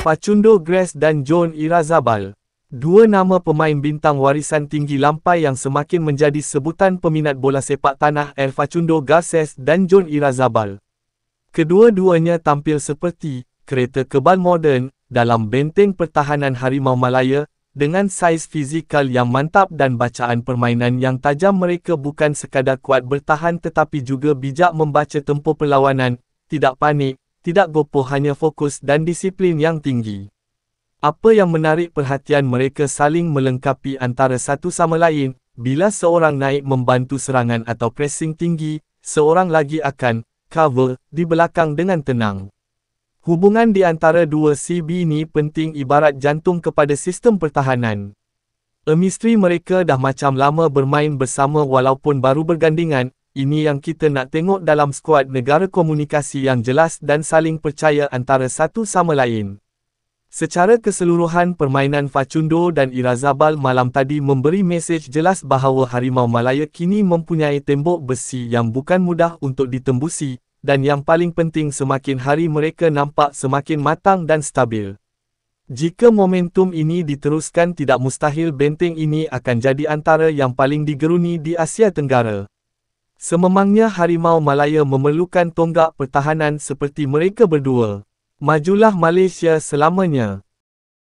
Facundo Grace dan John Irazabal. Dua nama pemain bintang warisan tinggi lampai yang semakin menjadi sebutan peminat bola sepak tanah Facundo Garces dan John Irazabal. Kedua-duanya tampil seperti kereta kebal moden dalam benteng pertahanan Harimau Malaya. Dengan saiz fizikal yang mantap dan bacaan permainan yang tajam, mereka bukan sekadar kuat bertahan tetapi juga bijak membaca tempoh perlawanan, tidak panik, tidak gopoh, hanya fokus dan disiplin yang tinggi. Apa yang menarik perhatian, mereka saling melengkapi antara satu sama lain. Bila seorang naik membantu serangan atau pressing tinggi, seorang lagi akan cover di belakang dengan tenang. Hubungan di antara dua CB ini penting ibarat jantung kepada sistem pertahanan. Chemistry mereka dah macam lama bermain bersama walaupun baru bergandingan. Ini yang kita nak tengok dalam skuad negara, komunikasi yang jelas dan saling percaya antara satu sama lain. Secara keseluruhan, permainan Facundo dan Irazabal malam tadi memberi mesej jelas bahawa Harimau Malaya kini mempunyai tembok besi yang bukan mudah untuk ditembusi. Dan yang paling penting, semakin hari mereka nampak semakin matang dan stabil. Jika momentum ini diteruskan, tidak mustahil benteng ini akan jadi antara yang paling digeruni di Asia Tenggara. Sememangnya Harimau Malaya memerlukan tonggak pertahanan seperti mereka berdua. Majulah Malaysia selamanya.